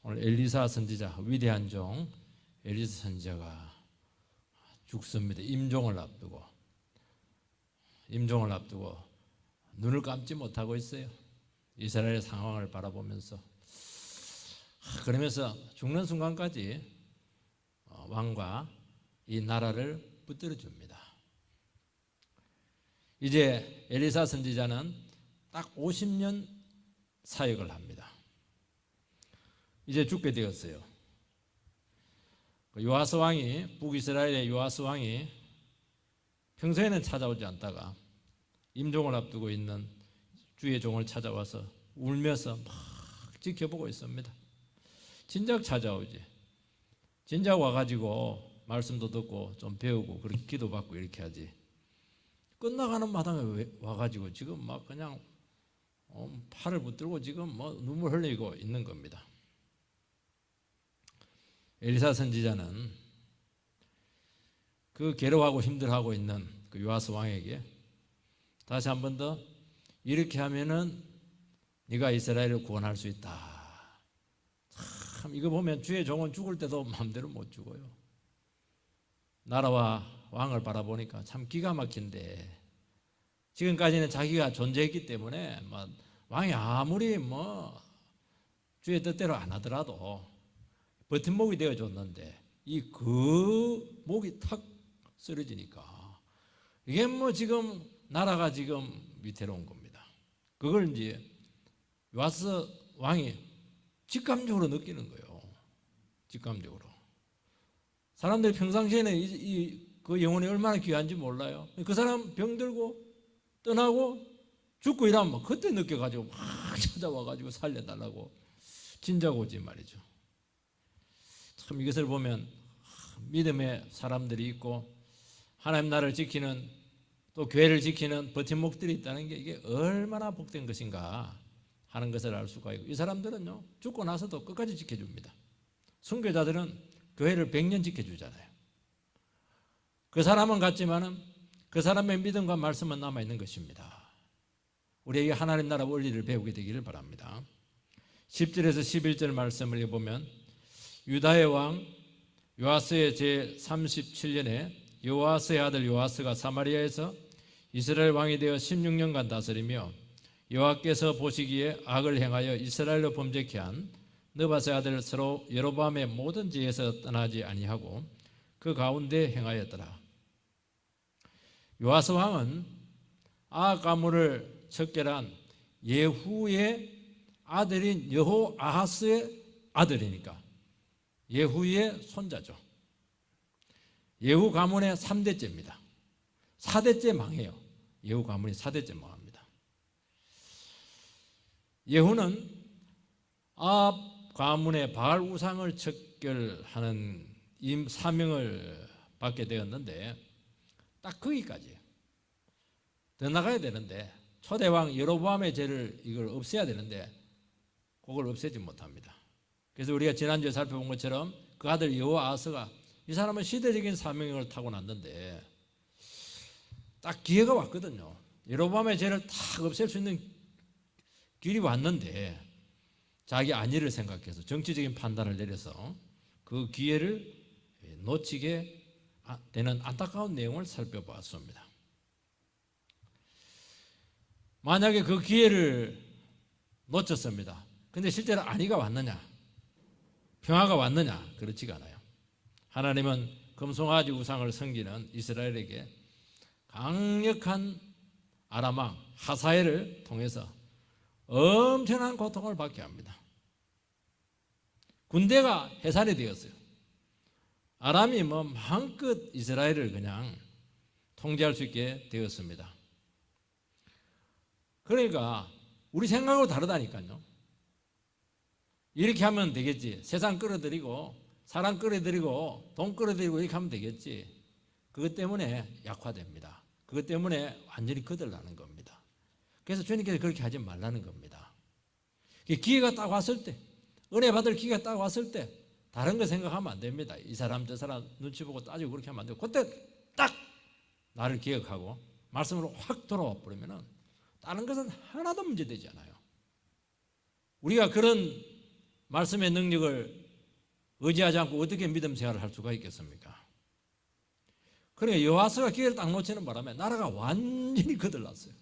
오늘 엘리사 선지자, 위대한 종 엘리사 선지자가 죽습니다. 임종을 앞두고 눈을 감지 못하고 있어요. 이스라엘의 상황을 바라보면서. 그러면서 죽는 순간까지 왕과 이 나라를 붙들어 줍니다. 이제 엘리사 선지자는 딱 50년 사역을 합니다. 이제 죽게 되었어요. 요아스 왕이, 북이스라엘의 요아스 왕이 평소에는 찾아오지 않다가 임종을 앞두고 있는 주의 종을 찾아와서 울면서 막 지켜보고 있습니다. 진작 찾아오지. 진작 와가지고 말씀도 듣고 좀 배우고 그렇게 기도받고 이렇게 하지. 끝나가는 마당에 와가지고 지금 막 그냥 팔을 붙들고 지금 뭐 눈물 흘리고 있는 겁니다. 엘리사 선지자는 그 괴로워하고 힘들어하고 있는 그 요아스 왕에게 다시 한 번 더 이렇게 하면은 네가 이스라엘을 구원할 수 있다. 참 이거 보면 주의 종은 죽을 때도 마음대로 못 죽어요. 나라와 왕을 바라보니까 참 기가 막힌데 지금까지는 자기가 존재했기 때문에 왕이 아무리 주의 뜻대로 안 하더라도 버팀목이 되어줬는데 이 그 목이 탁 쓰러지니까 이게 지금 나라가 지금 위태로운 겁니다. 그걸 이제 요아스 왕이 직감적으로 느끼는 거예요. 직감적으로. 사람들이 평상시에는 그 영혼이 얼마나 귀한지 몰라요. 그 사람 병들고 떠나고 죽고 이러면 그때 느껴가지고 막 찾아와가지고 살려달라고 진작 오지 말이죠. 참 이것을 보면 믿음의 사람들이 있고 하나님 나라를 지키는 또 교회를 지키는 버팀목들이 있다는 게 이게 얼마나 복된 것인가 하는 것을 알 수가 있고 이 사람들은요 죽고 나서도 끝까지 지켜줍니다. 순교자들은 교회를 100년 지켜주잖아요. 그 사람은 갔지만은 그 사람의 믿음과 말씀은 남아있는 것입니다. 우리에게 하나님 나라 원리를 배우게 되기를 바랍니다. 10절에서 11절 말씀을 보면 유다의 왕 요아스의 제37년에 요아스의 아들 요아스가 사마리아에서 이스라엘 왕이 되어 16년간 다스리며 여호와께서 보시기에 악을 행하여 이스라엘로 범죄케 한 느밧의 아들 서로 여로보암의 모든 지에서 떠나지 아니하고 그 가운데 행하였더라. 요아스 왕은 아합 가문을 척결한 예후의 아들인 여호아하스의 아들이니까 예후의 손자죠. 예후 가문의 3대째입니다. 4대째 망해요. 예후 가문이 4대째 망합니다. 예후는 아합 가문의 바알 우상을 척결하는 사명을 받게 되었는데 딱 거기까지예요. 더 나가야 되는데 초대왕 여로보암의 죄를 이걸 없애야 되는데 그걸 없애지 못합니다. 그래서 우리가 지난주에 살펴본 것처럼 그 아들 여호아하스가 이 사람은 시대적인 사명을 타고났는데 딱 기회가 왔거든요. 여로보암의 죄를 딱 없앨 수 있는 길이 왔는데 자기 안위를 생각해서 정치적인 판단을 내려서 그 기회를 놓치게 되는 안타까운 내용을 살펴보았습니다. 만약에 그 기회를 놓쳤습니다. 근데 실제로 안위가 왔느냐? 평화가 왔느냐? 그렇지가 않아요. 하나님은 금송아지 우상을 섬기는 이스라엘에게 강력한 아람왕 하사엘을 통해서 엄청난 고통을 받게 합니다. 군대가 해산이 되었어요. 아람이 마음껏 이스라엘을 그냥 통제할 수 있게 되었습니다. 그러니까 우리 생각하고 다르다니까요. 이렇게 하면 되겠지. 세상 끌어들이고 사람 끌어들이고 돈 끌어들이고 이렇게 하면 되겠지. 그것 때문에 약화됩니다. 그것 때문에 완전히 거들나는 겁니다. 그래서 주님께서 그렇게 하지 말라는 겁니다. 기회가 딱 왔을 때, 은혜 받을 기회가 딱 왔을 때 다른 거 생각하면 안 됩니다. 이 사람 저 사람 눈치 보고 따지고 그렇게 하면 안 되고 그때 딱 나를 기억하고 말씀으로 확 돌아와 버리면 다른 것은 하나도 문제되지 않아요. 우리가 그런 말씀의 능력을 의지하지 않고 어떻게 믿음 생활을 할 수가 있겠습니까? 그러니까 여호와스가 기회를 딱 놓치는 바람에 나라가 완전히 거들났어요.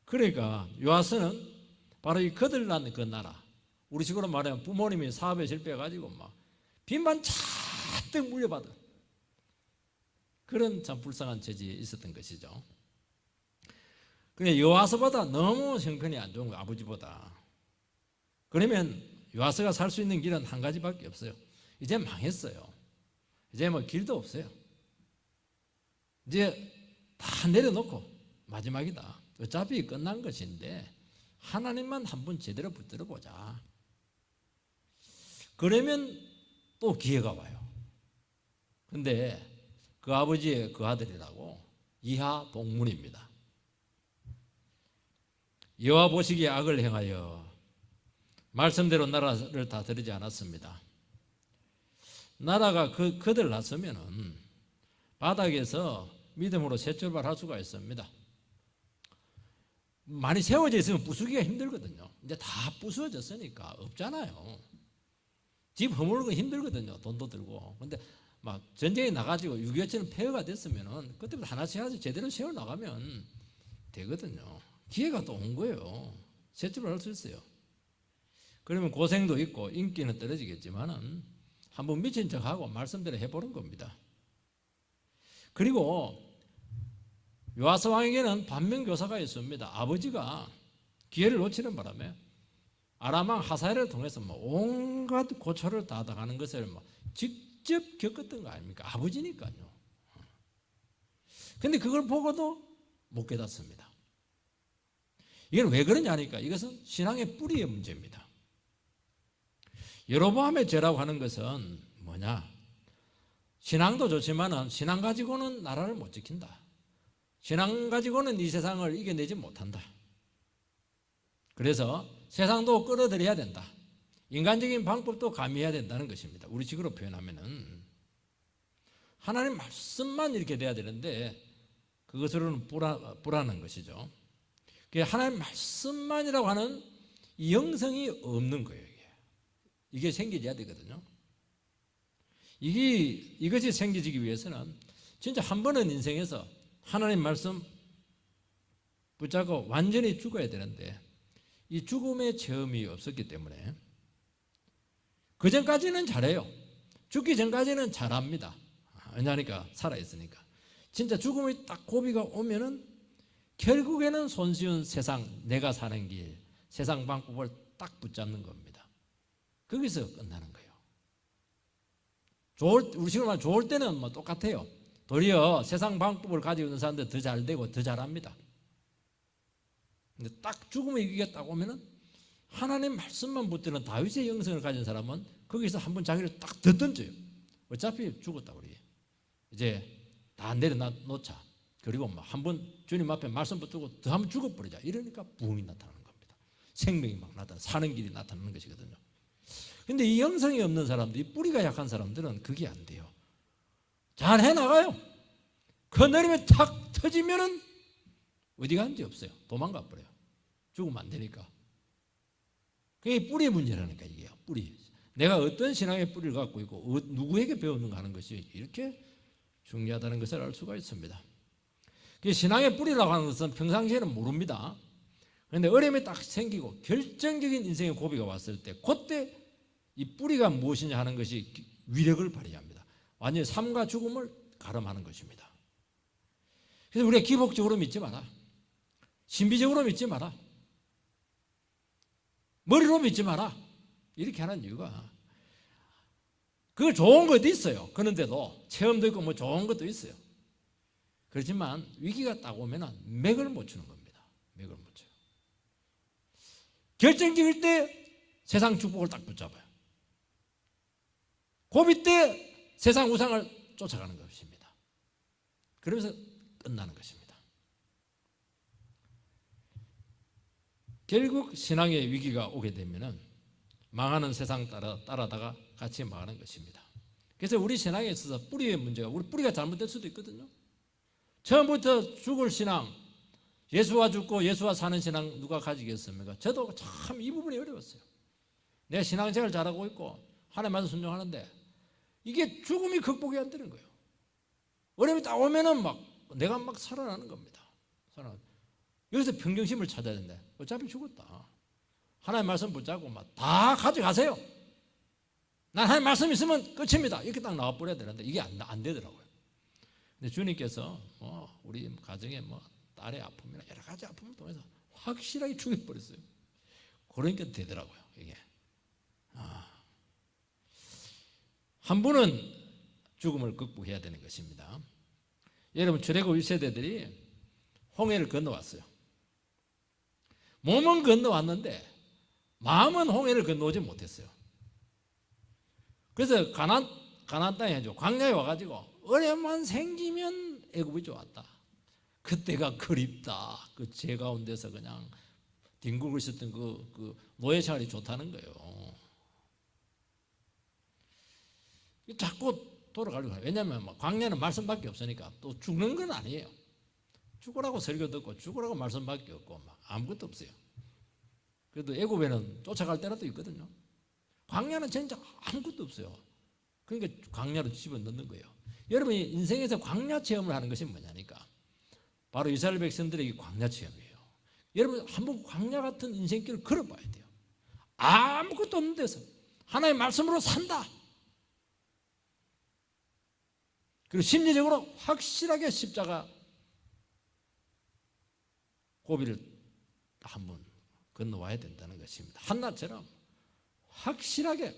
그러니까 여호와스는 바로 이 거들난 그 나라, 우리 식으로 말하면 부모님이 사업에 실패해가지고 막 빚만 잔뜩 물려받은 그런 참 불쌍한 처지에 있었던 것이죠. 그러니까 여호와스보다 너무 형편이 안 좋은 거예요. 아버지보다. 그러면 여호와스가 살 수 있는 길은 한 가지밖에 없어요. 이제 망했어요. 이제 뭐 길도 없어요. 이제 다 내려놓고 마지막이다. 어차피 끝난 것인데 하나님만 한번 제대로 붙들어 보자. 그러면 또 기회가 와요. 근데 그 아버지의 그 아들이라고 이하 동문입니다. 여호와 보시기에 악을 행하여 말씀대로 나라를 다스리지 않았습니다. 나라가 거들났으면은 바닥에서 믿음으로 새 출발할 수가 있습니다. 많이 세워져 있으면 부수기가 힘들거든요. 이제 다 부수어졌으니까 없잖아요. 집 허물고 힘들거든요. 돈도 들고. 근데 막 전쟁에 나가지고 6.25처럼 폐허가 됐으면은 그때부터 하나씩 하나씩 제대로 세워 나가면 되거든요. 기회가 또 온 거예요. 새 출발할 수 있어요. 그러면 고생도 있고 인기는 떨어지겠지만은 한번 미친 척하고 말씀대로 해보는 겁니다. 그리고 요아스 왕에게는 반면교사가 있습니다. 아버지가 기회를 놓치는 바람에 아람 왕 하사엘을 통해서 뭐 온갖 고초를 다 당하는 것을 뭐 직접 겪었던 거 아닙니까? 아버지니까요. 근데 그걸 보고도 못 깨닫습니다. 이건 왜 그러냐니까 이것은 신앙의 뿌리의 문제입니다. 여로보암의 죄라고 하는 것은 뭐냐? 신앙도 좋지만은 신앙 가지고는 나라를 못 지킨다. 신앙 가지고는 이 세상을 이겨내지 못한다. 그래서 세상도 끌어들여야 된다. 인간적인 방법도 가미해야 된다는 것입니다. 우리 식으로 표현하면은 하나님 말씀만 이렇게 돼야 되는데 그것으로는 불안한 것이죠. 하나님 말씀만이라고 하는 이 영성이 없는 거예요. 이게 생겨져야 되거든요. 이것이 생겨지기 위해서는 진짜 한 번은 인생에서 하나님 말씀 붙잡고 완전히 죽어야 되는데 이 죽음의 체험이 없었기 때문에 그 전까지는 잘해요. 죽기 전까지는 잘합니다. 왜냐하니까 살아있으니까. 진짜 죽음이 딱 고비가 오면은 결국에는 손쉬운 세상, 내가 사는 길, 세상 방법을 딱 붙잡는 겁니다. 거기서 끝나는 거예요. 우리 식으로 말하면 좋을 때는 뭐 똑같아요. 도리어 세상 방법을 가지고 있는 사람들 더 잘 되고 더 잘합니다. 근데 딱 죽음의 위기가 딱 오면은 하나님 말씀만 붙드는 다윗의 영성을 가진 사람은 거기서 한번 자기를 딱 더 던져요. 어차피 죽었다 우리. 이제 다 내려놓자. 그리고 뭐 한번 주님 앞에 말씀 붙들고 더 한번 죽어버리자. 이러니까 부흥이 나타나는 겁니다. 생명이 막 나타나 사는 길이 나타나는 것이거든요. 근데 이 영성이 없는 사람들, 이 뿌리가 약한 사람들은 그게 안 돼요. 잘 해나가요. 건드리면 탁 터지면은 어디 가는지 없어요. 도망가 버려요. 죽으면 안 되니까. 그게 뿌리의 문제라니까 이게요. 뿌리. 내가 어떤 신앙의 뿌리를 갖고 있고 누구에게 배우는가 하는 것이 이렇게 중요하다는 것을 알 수가 있습니다. 신앙의 뿌리라고 하는 것은 평상시에는 모릅니다. 그런데 어려움이 딱 생기고 결정적인 인생의 고비가 왔을 때 그때 이 뿌리가 무엇이냐 하는 것이 위력을 발휘합니다. 완전히 삶과 죽음을 가름하는 것입니다. 그래서 우리가 기복적으로 믿지 마라. 신비적으로 믿지 마라. 머리로 믿지 마라. 이렇게 하는 이유가 그거 좋은 것도 있어요. 그런데도 체험도 있고 뭐 좋은 것도 있어요. 그렇지만 위기가 딱 오면 맥을 못 추는 겁니다. 맥을 못 쳐요. 결정적일 때 세상 축복을 딱 붙잡아요. 고비 때 세상 우상을 쫓아가는 것입니다. 그러면서 끝나는 것입니다. 결국 신앙의 위기가 오게 되면은 망하는 세상 따라다가 같이 망하는 것입니다. 그래서 우리 신앙에 있어서 뿌리의 문제가 우리 뿌리가 잘못될 수도 있거든요. 처음부터 죽을 신앙, 예수와 죽고 예수와 사는 신앙 누가 가지겠습니까? 저도 참 이 부분이 어려웠어요. 내 신앙생활 잘하고 있고 하나님 말씀 순종하는데 이게 죽음이 극복이 안 되는 거예요. 어려움이 딱 오면은 막 내가 막 살아나는 겁니다. 여기서 평정심을 찾아야 된다. 어차피 죽었다. 하나님 말씀 붙잡고 막 다 가져가세요. 난 하나님 말씀 있으면 끝입니다. 이렇게 딱 나와버려야 되는데 이게 안 되더라고요. 근데 주님께서 우리 가정에 딸의 아픔이나 여러 가지 아픔을 통해서 확실하게 죽여버렸어요. 그러니까 되더라고요. 이게 한 분은 죽음을 극복해야 되는 것입니다. 여러분 출애굽 1세대들이 홍해를 건너왔어요. 몸은 건너왔는데 마음은 홍해를 건너오지 못했어요. 그래서 가나안 땅에 광야에 와가지고 어려움만 생기면 애굽이 좋았다. 그때가 그립다. 그 제 가운데서 그냥 뒹굴고 있었던 그 노예 생활이 좋다는 거예요. 자꾸 돌아가려고 해요. 왜냐하면 광야는 말씀밖에 없으니까 또 죽는 건 아니에요. 죽으라고 설교 듣고 죽으라고 말씀밖에 없고 아무것도 없어요. 그래도 애굽에는 쫓아갈 때라도 있거든요. 광야는 진짜 아무것도 없어요. 그러니까 광야로 집어넣는 거예요. 여러분이 인생에서 광야 체험을 하는 것이 뭐냐니까 바로 이스라엘 백성들의 광야 체험이에요. 여러분 한번 광야 같은 인생길을 걸어봐야 돼요. 아무것도 없는 데서 하나님의 말씀으로 산다. 그리고 심리적으로 확실하게 십자가 고비를 한번 건너와야 된다는 것입니다. 한나처럼 확실하게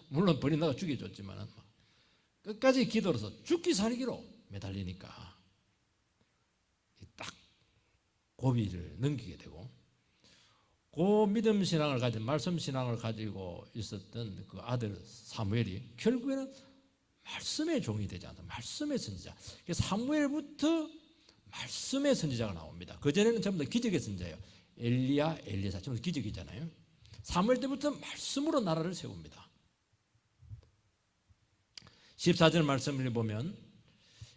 물론 버린다가 죽여줬지만 끝까지 기도로서 죽기 살기로 매달리니까 딱 고비를 넘기게 되고 그 믿음 신앙을 가진 말씀 신앙을 가지고 있었던 그 아들 사무엘이 결국에는 말씀의 종이 되지 않다. 말씀의 선지자. 사무엘부터 말씀의 선지자가 나옵니다. 그전에는 전부 다 기적의 선지자예요. 엘리야, 엘리사 전부 다 기적이잖아요. 사무엘 때부터 말씀으로 나라를 세웁니다. 14절 말씀을 보면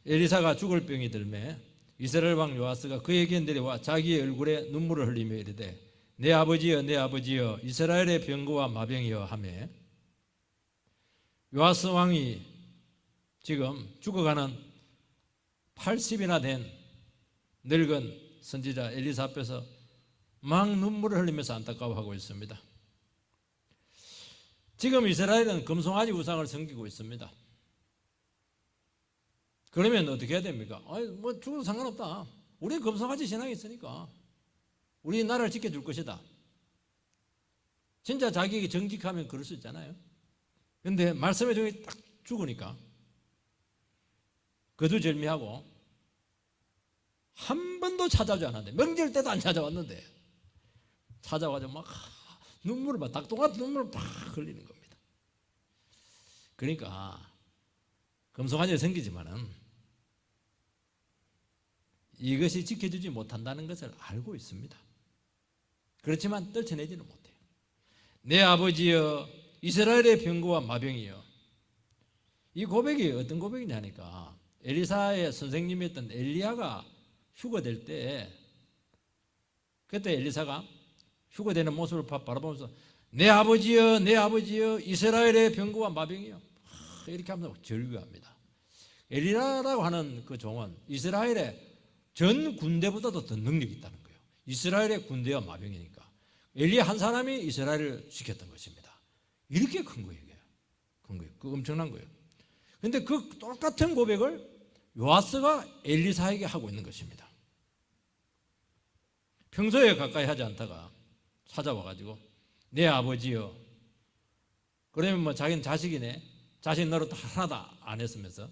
엘리사가 죽을 병이 들매 이스라엘 왕 요아스가 그에게 내려와 자기의 얼굴에 눈물을 흘리며 이르되 내 아버지여 내 아버지여 이스라엘의 병거와 마병이여 하매 요아스 왕이 지금 죽어가는 80이나 된 늙은 선지자 엘리사 앞에서 막 눈물을 흘리면서 안타까워하고 있습니다. 지금 이스라엘은 금송아지 우상을 섬기고 있습니다. 그러면 어떻게 해야 됩니까? 죽어도 상관없다. 우리는 금송아지 신앙이 있으니까 우리 나라를 지켜줄 것이다. 진짜 자기에게 정직하면 그럴 수 있잖아요. 그런데 말씀의 종이 딱 죽으니까 거두절미하고 한 번도 찾아오지 않았는데 명절 때도 안 찾아왔는데 찾아와가지고 막 눈물을 막 닭똥같은 눈물을 막 흘리는 겁니다. 그러니까 금송아지를 섬기지만은 이것이 지켜주지 못한다는 것을 알고 있습니다. 그렇지만 떨쳐내지는 못해요. 내 아버지여 이스라엘의 병거와 마병이여. 이 고백이 어떤 고백이냐니까 엘리사의 선생님이었던 엘리야가 휴거될 때 그때 엘리사가 휴거되는 모습을 바라보면서 내 아버지여 내 아버지여 이스라엘의 병거와 마병이여 이렇게 하면서 절규합니다. 엘리야라고 하는 그 종은 이스라엘의 전 군대보다도 더 능력이 있다는 거예요. 이스라엘의 군대와 마병이니까 엘리야 한 사람이 이스라엘을 지켰던 것입니다. 이렇게 큰 거예요. 이게 큰 거예요. 그 엄청난 거예요. 그런데 그 똑같은 고백을 요아스가 엘리사에게 하고 있는 것입니다. 평소에 가까이 하지 않다가 찾아와가지고 내 아버지여 그러면 자기는 자식이네 자식 노릇 하나도 안 했으면서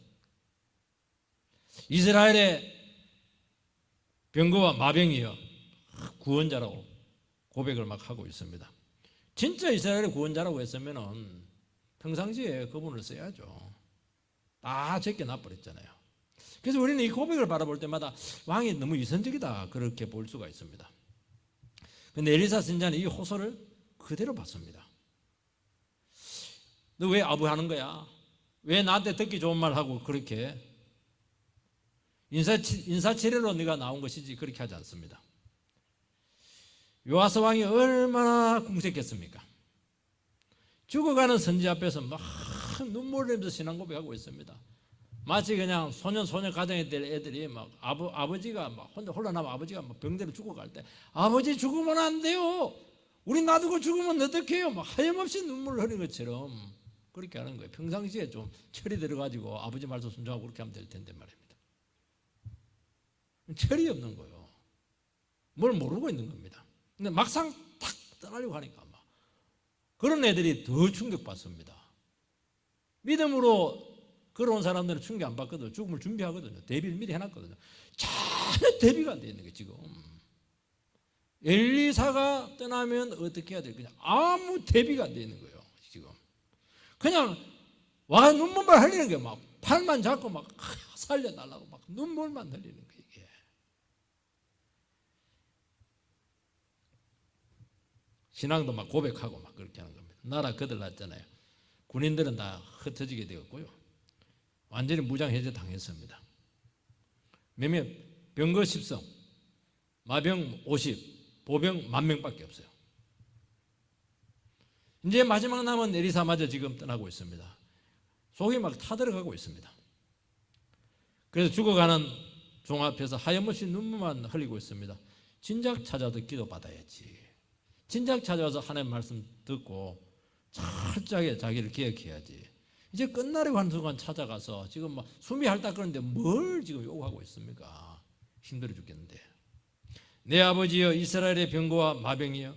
이스라엘의 병거와 마병이여 구원자라고 고백을 막 하고 있습니다. 진짜 이스라엘의 구원자라고 했으면 평상시에 그분을 써야죠. 다 제껴놔버렸잖아요. 그래서 우리는 이 고백을 바라볼 때마다 왕이 너무 위선적이다 그렇게 볼 수가 있습니다. 그런데 엘리사 선지자는 이 호소를 그대로 받습니다. 너 왜 아부하는 거야? 왜 나한테 듣기 좋은 말 하고 그렇게 인사치레로 네가 나온 것이지 그렇게 하지 않습니다. 요아스 왕이 얼마나 궁색했습니까? 죽어가는 선지 앞에서 막 눈물을 흘리면서 신앙 고백하고 있습니다. 마치 그냥 소년 가정에 될 애들이 막 아버지가 막 홀라 남은 아버지가 막 병대로 죽어갈 때 아버지 죽으면 안 돼요. 우리 놔두고 죽으면 어떡해요? 막 하염없이 눈물을 흘리는 것처럼 그렇게 하는 거예요. 평상시에 좀 철이 들어가지고 아버지 말씀 순종하고 그렇게 하면 될 텐데 말입니다. 철이 없는 거예요. 뭘 모르고 있는 겁니다. 근데 막상 탁 떠나려고 하니까 막 그런 애들이 더 충격받습니다. 믿음으로 걸어온 사람들은 충격 안 받거든요. 죽음을 준비하거든요. 대비를 미리 해놨거든요. 전혀 대비가 안 돼 있는 거예요. 지금 엘리사가 떠나면 어떻게 해야 돼요? 그냥 아무 대비가 안 돼 있는 거예요. 지금 그냥 와 눈물만 흘리는 게 막 팔만 잡고 막 살려달라고 막 눈물만 흘리는 거예요. 이게 신앙도 막 고백하고 막 그렇게 하는 겁니다. 나라 거들났잖아요. 군인들은 다 흩어지게 되었고요. 완전히 무장해제 당했습니다. 몇몇 병거 10성, 마병 50, 보병 10,000명밖에 없어요. 이제 마지막 남은 에리사마저 지금 떠나고 있습니다. 속이 막 타들어가고 있습니다. 그래서 죽어가는 종 앞에서 하염없이 눈물만 흘리고 있습니다. 진작 찾아도 기도받아야지. 진작 찾아와서 하나님 말씀 듣고 철저하게 자기를 기억해야지. 이제 끝나려고 하는 순간 찾아가서 지금 막 숨이 헐딱 끓는데 뭘 지금 요구하고 있습니까? 힘들어 죽겠는데. 내 아버지여 이스라엘의 병거와 마병이여.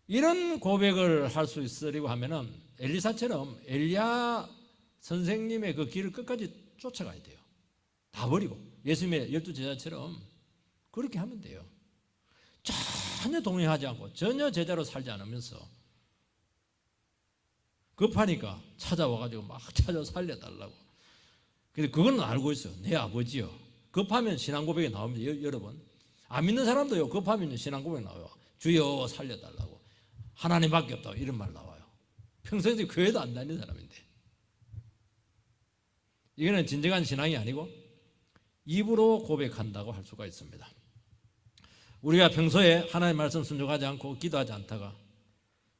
이런 고백을 할 수 있으려고 하면은 엘리사처럼 엘리야 선생님의 그 길을 끝까지 쫓아가야 돼요. 다 버리고 예수님의 12제자처럼 그렇게 하면 돼요. 전혀 동의하지 않고 전혀 제자로 살지 않으면서 급하니까 찾아와가지고 막 찾아 살려달라고. 근데 그건 알고 있어요. 내 아버지요. 급하면 신앙 고백이 나옵니다. 여러분 안 믿는 사람도요 급하면 신앙 고백 나와요. 주여 살려달라고. 하나님밖에 없다고 이런 말 나와요. 평소에 교회도 안 다니는 사람인데 이거는 진정한 신앙이 아니고 입으로 고백한다고 할 수가 있습니다. 우리가 평소에 하나님 말씀 순종하지 않고 기도하지 않다가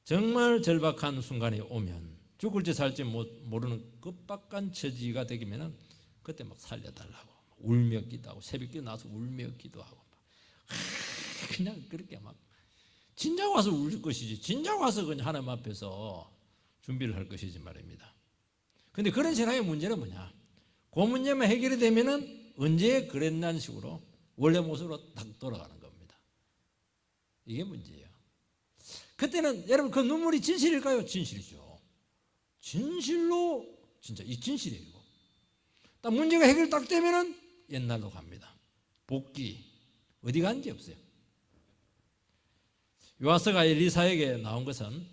정말 절박한 순간이 오면 죽을지 살지 모르는 급박한 처지가 되기면은 그때 막 살려달라고 울며 기도하고 새벽에 나서 울며 기도하고 그냥 그렇게 막 진작 와서 울 것이지 진작 와서 그냥 하나님 앞에서 준비를 할 것이지 말입니다. 그런데 그런 신앙의 문제는 뭐냐? 그 문제만 해결이 되면은 언제 그랬냐는 식으로 원래 모습으로 딱 돌아가는 겁니다. 이게 문제예요. 그때는 여러분 그 눈물이 진실일까요? 진실이죠. 진실로 진짜 이 진실이에요. 딱 문제가 해결 딱 되면은 옛날로 갑니다. 복귀 어디 간지 없어요. 요아스가 엘리사에게 나온 것은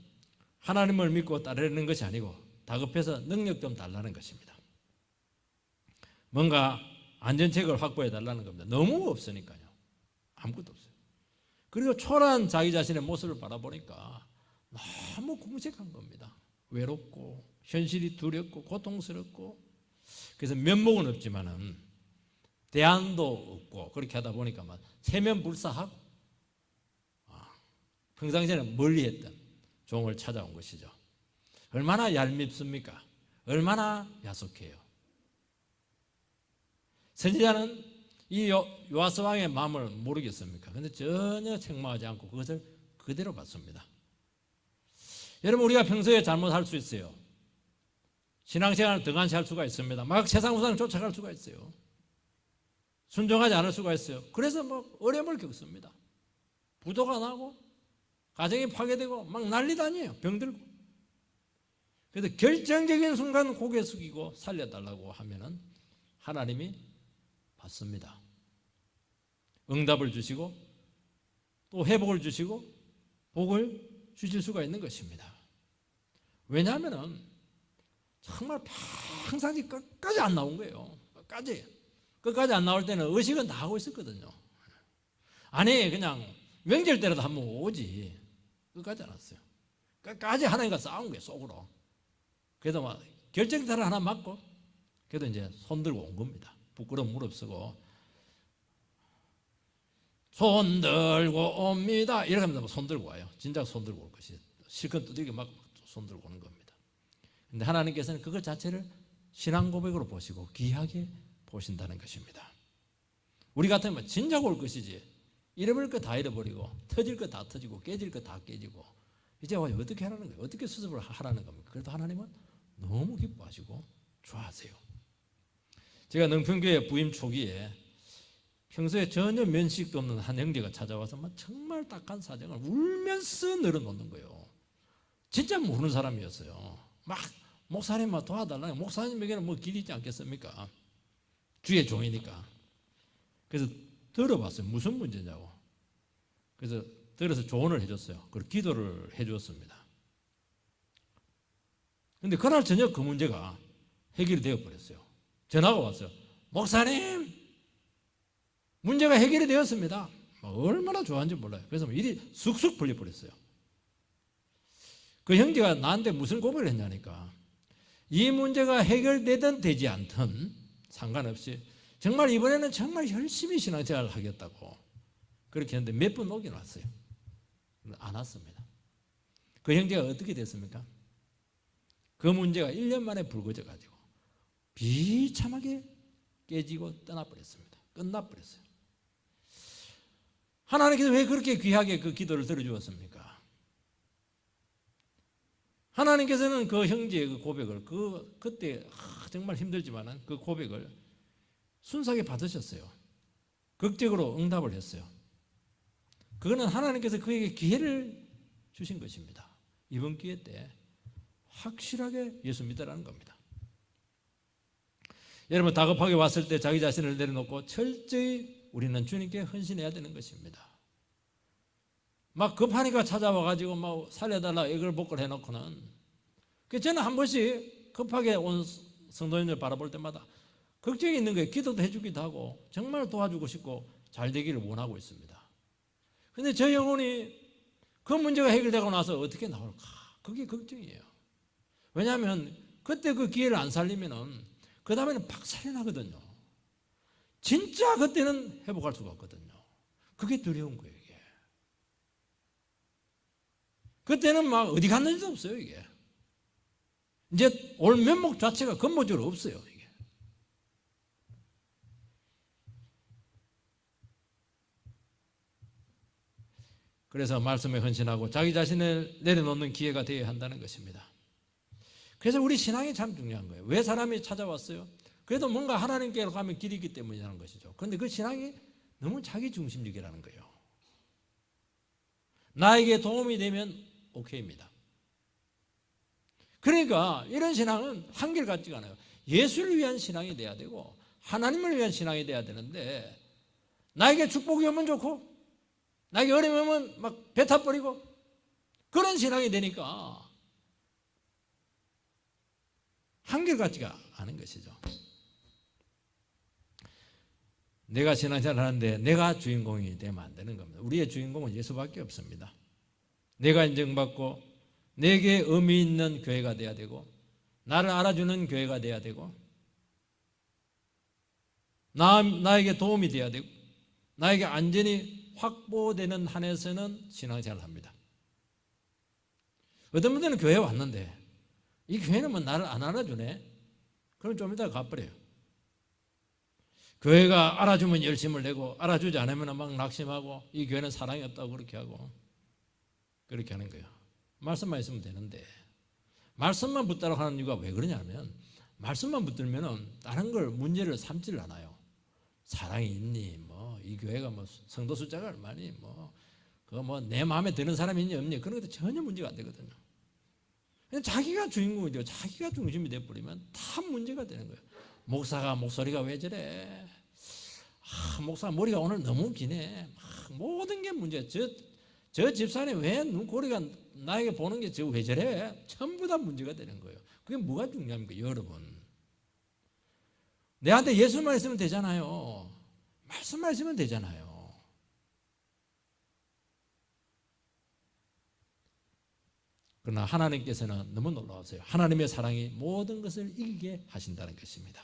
하나님을 믿고 따르는 것이 아니고 다급해서 능력 좀 달라는 것입니다. 뭔가 안전책을 확보해 달라는 겁니다. 너무 없으니까요. 아무것도 없어요. 그리고 초라한 자기 자신의 모습을 바라보니까 너무 궁색한 겁니다. 외롭고 현실이 두렵고 고통스럽고 그래서 면목은 없지만은 대안도 없고 그렇게 하다 보니까 막 세면불사하고 평상시에는 멀리했던 종을 찾아온 것이죠. 얼마나 얄밉습니까? 얼마나 야속해요. 선지자는 이 요아스 왕의 마음을 모르겠습니까? 그런데 전혀 책망하지 않고 그것을 그대로 받습니다. 여러분 우리가 평소에 잘못할 수 있어요. 신앙생활을 등한시할 수가 있습니다. 막 세상 우상 쫓아갈 수가 있어요. 순종하지 않을 수가 있어요. 그래서 뭐 어려움을 겪습니다. 부도가 나고 가정이 파괴되고 막 난리도 아니에요. 병들고. 그래서 결정적인 순간 고개 숙이고 살려달라고 하면은 하나님이 받습니다. 응답을 주시고 또 회복을 주시고 복을 주실 수가 있는 것입니다. 왜냐하면은 정말 평상시 끝까지 안 나온 거예요. 끝까지 안 나올 때는 의식은 다 하고 있었거든요. 아니 그냥 명절 때라도 한번 오지. 끝까지 안 왔어요. 끝까지 하나님과 싸운 거예요. 속으로. 그래서 막 결정타를 하나 맞고 그래도 이제 손 들고 온 겁니다. 부끄러움 무릅쓰고 손 들고 옵니다. 이렇게 하면 손 들고 와요. 진작 손 들고 올 것이 실컷 두들겨 막 손 들고 오는 겁니다. 그런데 하나님께서는 그것 자체를 신앙 고백으로 보시고 귀하게 보신다는 것입니다. 우리 같으면 진작 올 것이지 잃어버릴 거 다 잃어버리고 터질 거 다 터지고 깨질 거 다 깨지고 이제 와요. 어떻게 하라는 거예요? 어떻게 수습을 하라는 겁니까? 그래도 하나님은 너무 기뻐하시고 좋아하세요. 제가 능평교회 부임 초기에 평소에 전혀 면식도 없는 한 형제가 찾아와서 정말 딱한 사정을 울면서 늘어놓는 거예요. 진짜 모르는 사람이었어요. 막 목사님 도와달라고. 목사님에게는 뭐 길이 있지 않겠습니까? 주의 종이니까. 그래서 들어봤어요. 무슨 문제냐고. 그래서 들어서 조언을 해줬어요. 그리고 기도를 해주었습니다. 그런데 그날 저녁 그 문제가 해결이 되어버렸어요. 전화가 왔어요. 목사님, 문제가 해결이 되었습니다. 얼마나 좋아하는지 몰라요. 그래서 일이 쑥쑥 풀려버렸어요. 그 형제가 나한테 무슨 고백을 했냐니까 이 문제가 해결되든 되지 않든 상관없이 정말 이번에는 정말 열심히 신앙생활을 하겠다고 그렇게 했는데 몇 번 오긴 왔어요. 안 왔습니다. 그 형제가 어떻게 됐습니까? 그 문제가 1년 만에 불거져 가지고 비참하게 깨지고 떠나버렸습니다. 끝나버렸어요. 하나님께서 왜 그렇게 귀하게 그 기도를 들어주었습니까? 하나님께서는 그 형제의 그 고백을 그때 정말 힘들지만 그 고백을 순수하게 받으셨어요. 극적으로 응답을 했어요. 그거는 하나님께서 그에게 기회를 주신 것입니다. 이번 기회 때 확실하게 예수 믿으라는 겁니다. 여러분 다급하게 왔을 때 자기 자신을 내려놓고 철저히 우리는 주님께 헌신해야 되는 것입니다. 막 급하니까 찾아와가지고 막 살려달라 이걸 복걸 해놓고는 저는 한 번씩 급하게 온 성도님들 바라볼 때마다 걱정이 있는 거예요. 기도도 해주기도 하고 정말 도와주고 싶고 잘 되기를 원하고 있습니다. 그런데 저 영혼이 그 문제가 해결되고 나서 어떻게 나올까? 그게 걱정이에요. 왜냐하면 그때 그 기회를 안 살리면은 그 다음에는 박살이 나거든요. 진짜 그때는 회복할 수가 없거든요. 그게 두려운 거예요, 이게. 그때는 막 어디 갔는지도 없어요, 이게. 이제 올 면목 자체가 근본적으로 없어요, 이게. 그래서 말씀에 헌신하고 자기 자신을 내려놓는 기회가 되어야 한다는 것입니다. 그래서 우리 신앙이 참 중요한 거예요. 왜 사람이 찾아왔어요? 그래도 뭔가 하나님께로 가면 길이 있기 때문이라는 것이죠. 그런데 그 신앙이 너무 자기중심적이라는 거예요. 나에게 도움이 되면 오케이입니다. 그러니까 이런 신앙은 한결같지가 않아요. 예수를 위한 신앙이 돼야 되고 하나님을 위한 신앙이 돼야 되는데 나에게 축복이 오면 좋고 나에게 어려움이 오면 막 뱉어버리고 그런 신앙이 되니까 한결같지가 않은 것이죠. 내가 신앙생활을 하는데 내가 주인공이 되면 안 되는 겁니다. 우리의 주인공은 예수밖에 없습니다. 내가 인정받고 내게 의미 있는 교회가 돼야 되고 나를 알아주는 교회가 돼야 되고 나에게 도움이 돼야 되고 나에게 안전이 확보되는 한에서는 신앙생활을 합니다. 어떤 분들은 교회에 왔는데 이 교회는 뭐 나를 안 알아주네? 그럼 좀 이따가 가버려요. 교회가 알아주면 열심을 내고 알아주지 않으면 막 낙심하고 이 교회는 사랑이 없다고 그렇게 하고 그렇게 하는 거예요. 말씀만 있으면 되는데 말씀만 붙들어 하는 이유가 왜 그러냐면 말씀만 붙들면 다른 걸 문제를 삼지를 않아요. 사랑이 있니? 뭐 이 교회가 뭐 성도 숫자가 얼마니? 뭐 그거 뭐 내 마음에 드는 사람이 있니 없니? 그런 것도 전혀 문제가 안 되거든요. 그냥 자기가 주인공이 되고 자기가 중심이 돼버리면 다 문제가 되는 거예요. 목사가 목소리가 왜 저래? 목사 머리가 오늘 너무 기네. 모든 게 문제야. 저 집사님 왜 눈꼬리가 나에게 보는 게 왜 저래? 전부 다 문제가 되는 거예요. 그게 뭐가 중요합니까? 여러분 내한테 예수만 있으면 되잖아요. 말씀만 있으면 되잖아요. 그러나 하나님께서는 너무 놀라우세요. 하나님의 사랑이 모든 것을 이기게 하신다는 것입니다.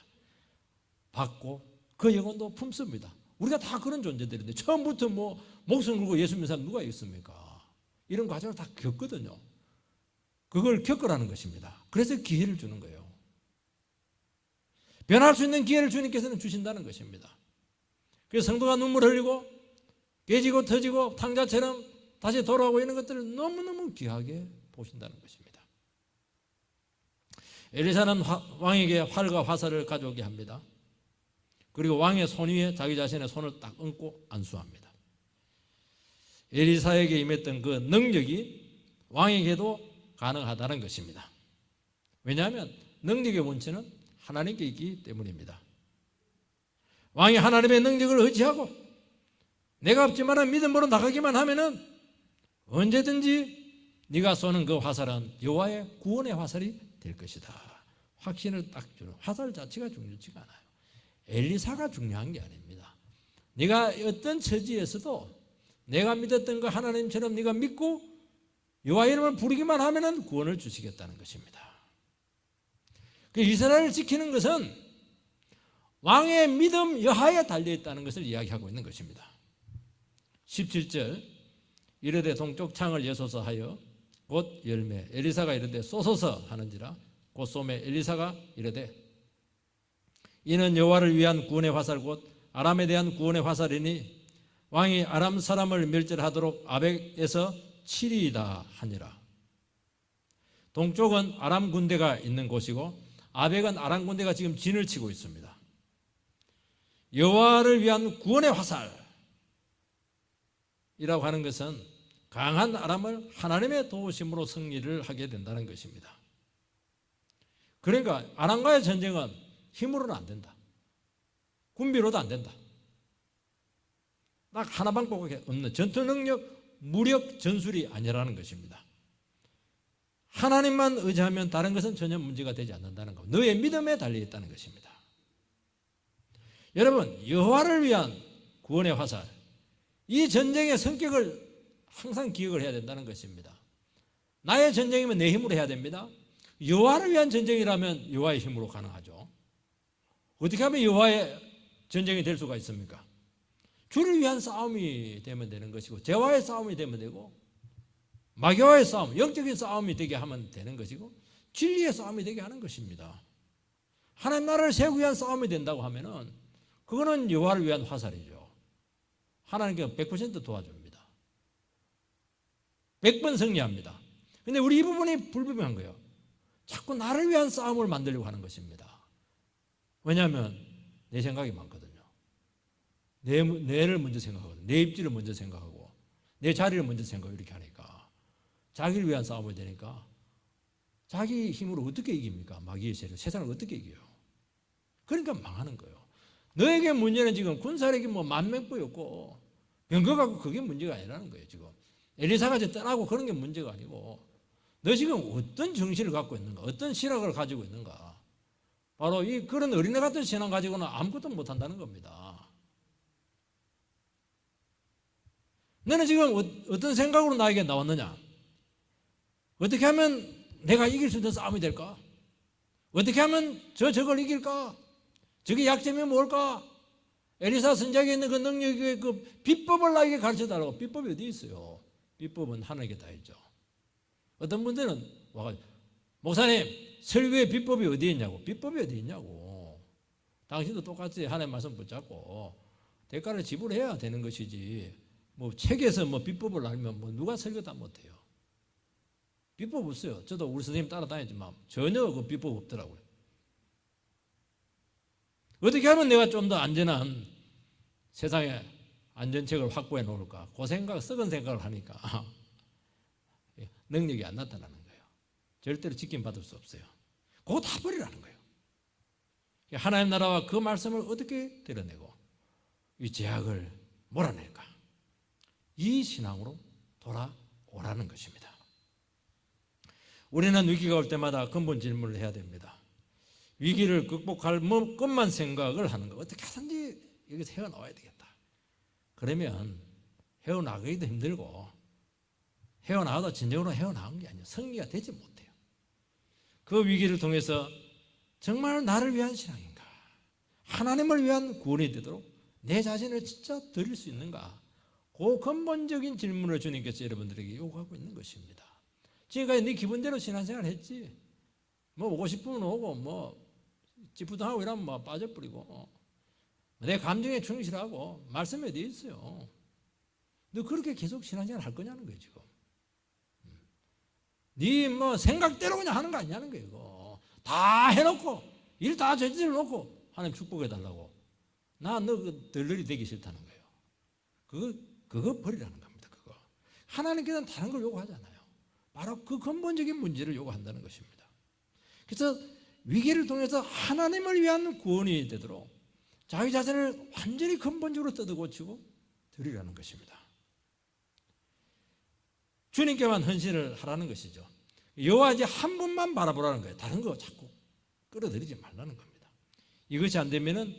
받고 그 영혼도 품습니다. 우리가 다 그런 존재들인데 처음부터 뭐 목숨 걸고 예수 믿는 사람 누가 있습니까? 이런 과정을 다 겪거든요. 그걸 겪으라는 것입니다. 그래서 기회를 주는 거예요. 변할 수 있는 기회를 주님께서는 주신다는 것입니다. 그래서 성도가 눈물 흘리고 깨지고 터지고 탕자처럼 다시 돌아오고 이런 것들을 너무너무 귀하게 보신다는 것입니다. 엘리사는 왕에게 활과 화살을 가져오게 합니다. 그리고 왕의 손 위에 자기 자신의 손을 딱 얹고 안수합니다. 엘리사에게 임했던 그 능력이 왕에게도 가능하다는 것입니다. 왜냐하면 능력의 원천은 하나님께 있기 때문입니다. 왕이 하나님의 능력을 의지하고 내가 없지만 믿음으로 나가기만 하면은 언제든지 네가 쏘는 그 화살은 여호와의 구원의 화살이 될 것이다. 확신을 딱 주는 화살 자체가 중요치가 않아요. 엘리사가 중요한 게 아닙니다. 네가 어떤 처지에서도 내가 믿었던 그 하나님처럼 네가 믿고 여호와의 이름을 부르기만 하면은 구원을 주시겠다는 것입니다. 그 이스라엘을 지키는 것은 왕의 믿음 여하에 달려있다는 것을 이야기하고 있는 것입니다. 17절 이르되 동쪽 창을 여소서 하여 곧 열매 엘리사가 이르되 쏘소서 하는지라 곧 쏘매 엘리사가 이르되 이는 여호와를 위한 구원의 화살 곧 아람에 대한 구원의 화살이니 왕이 아람 사람을 멸절하도록 아벡에서 치리이다 하니라. 동쪽은 아람 군대가 있는 곳이고 아벡은 아람 군대가 지금 진을 치고 있습니다. 여호와를 위한 구원의 화살이라고 하는 것은 강한 아람을 하나님의 도우심으로 승리를 하게 된다는 것입니다. 그러니까 아람과의 전쟁은 힘으로는 안 된다. 군비로도 안 된다. 딱 하나 방법밖에 없는 전투 능력, 무력, 전술이 아니라는 것입니다. 하나님만 의지하면 다른 것은 전혀 문제가 되지 않는다는 것. 너의 믿음에 달려있다는 것입니다. 여러분, 여호와를 위한 구원의 화살, 이 전쟁의 성격을 항상 기억을 해야 된다는 것입니다. 나의 전쟁이면 내 힘으로 해야 됩니다. 여호와를 위한 전쟁이라면 여호와의 힘으로 가능하죠. 어떻게 하면 여호와의 전쟁이 될 수가 있습니까? 주를 위한 싸움이 되면 되는 것이고 죄와의 싸움이 되면 되고 마귀와의 싸움, 영적인 싸움이 되게 하면 되는 것이고 진리의 싸움이 되게 하는 것입니다. 하나님 나라를 세우기 위한 싸움이 된다고 하면은 그거는 여호와를 위한 화살이죠. 하나님께서 100% 도와줍니다. 100번 승리합니다. 근데 우리 이 부분이 불분명한 거예요. 자꾸 나를 위한 싸움을 만들려고 하는 것입니다. 왜냐하면 내 생각이 많거든요. 내를 먼저 생각하거든요. 내 입지를 먼저 생각하고 내 자리를 먼저 생각하고 이렇게 하니까 자기를 위한 싸움이 되니까 자기 힘으로 어떻게 이깁니까? 마귀의 세력, 세상을 어떻게 이겨요? 그러니까 망하는 거예요. 너에게 문제는 지금 군사력이 뭐 만명부였고 병거 갖고 그게 문제가 아니라는 거예요. 지금 엘리사가 이제 떠나고 그런 게 문제가 아니고 너 지금 어떤 정신을 갖고 있는가, 어떤 신학을 가지고 있는가. 바로 이 그런 어린애 같은 신앙 가지고는 아무것도 못한다는 겁니다. 너는 지금 어떤 생각으로 나에게 나왔느냐? 어떻게 하면 내가 이길 수 있는 싸움이 될까? 어떻게 하면 저걸 이길까? 저게 약점이 뭘까? 엘리사 선지자에게 있는 그 능력의 그 비법을 나에게 가르쳐달라고. 비법이 어디 있어요? 비법은 하나님께 다 있죠. 어떤 분들은 와가지고 목사님 설교의 비법이 어디 있냐고. 비법이 어디 있냐고. 당신도 똑같이 하나님 말씀 붙잡고 대가를 지불해야 되는 것이지. 뭐 책에서 뭐 비법을 알면 뭐 누가 설교 다 못해요. 비법 없어요. 저도 우리 선생님 따라다니지만 전혀 그 비법 없더라고요. 어떻게 하면 내가 좀 더 안전한 세상에 안전책을 확보해 놓을까? 그 생각, 썩은 생각을 하니까 능력이 안 나타나는 거예요. 절대로 지킴받을 수 없어요. 그거 다 버리라는 거예요. 하나님 나라와 그 말씀을 어떻게 드러내고 이 제약을 몰아낼까? 이 신앙으로 돌아오라는 것입니다. 우리는 위기가 올 때마다 근본 질문을 해야 됩니다. 위기를 극복할 것만 생각을 하는 거. 어떻게 하든지 여기서 헤어나와야 되겠다. 그러면 헤어나가기도 힘들고 헤어나가도 진정으로 헤어나온 게 아니에요. 승리가 되지 못해요. 그 위기를 통해서 정말 나를 위한 신앙인가? 하나님을 위한 구원이 되도록 내 자신을 진짜 드릴 수 있는가? 그 근본적인 질문을 주님께서 여러분들에게 요구하고 있는 것입니다. 지금까지 네 기분대로 신앙생활 했지. 뭐 오고 싶으면 오고 뭐 찌푸둥하고 이러면 뭐 빠져버리고 내 감정에 충실하고 말씀에 어디 있어요. 너 그렇게 계속 신앙생활 할 거냐는 거예요 지금. 네 뭐 생각대로 그냥 하는 거 아니냐는 거예요. 이거. 다 해놓고 일 다 저질러 놓고 하나님 축복해달라고. 나 너 그 덜덜이 되기 싫다는 거예요. 그거 버리라는 겁니다. 그거. 하나님께서는 다른 걸 요구하잖아요. 바로 그 근본적인 문제를 요구한다는 것입니다. 그래서 위기를 통해서 하나님을 위한 구원이 되도록 자기 자신을 완전히 근본적으로 뜯어고치고 드리라는 것입니다. 주님께만 헌신을 하라는 것이죠. 여호와 이제 한 분만 바라보라는 거예요. 다른 거 자꾸 끌어들이지 말라는 겁니다. 이것이 안 되면은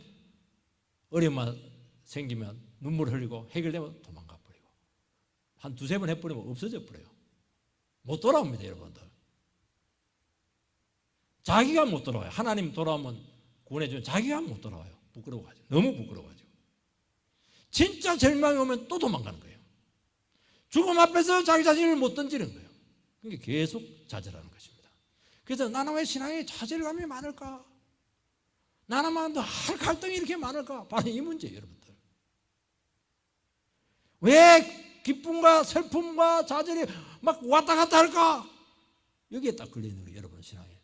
어려움만 생기면 눈물 흘리고 해결되면 도망가 버리고 한 두세 번 해버리면 없어져 버려요. 못 돌아옵니다, 여러분들. 자기가 못 돌아와요. 하나님 돌아오면 구원해주면 자기가 못 돌아와요. 부끄러워가지고. 너무 부끄러워가지고. 진짜 절망이 오면 또 도망가는 거예요. 죽음 앞에서 자기 자신을 못 던지는 거예요. 그러니까 계속 좌절하는 것입니다. 그래서 나는 왜 신앙에 좌절감이 많을까? 나는 할 갈등이 이렇게 많을까? 바로 이 문제예요, 여러분들. 왜 기쁨과 슬픔과 좌절이 막 왔다 갔다 할까? 여기에 딱 걸려있는 거예요, 여러분 신앙에.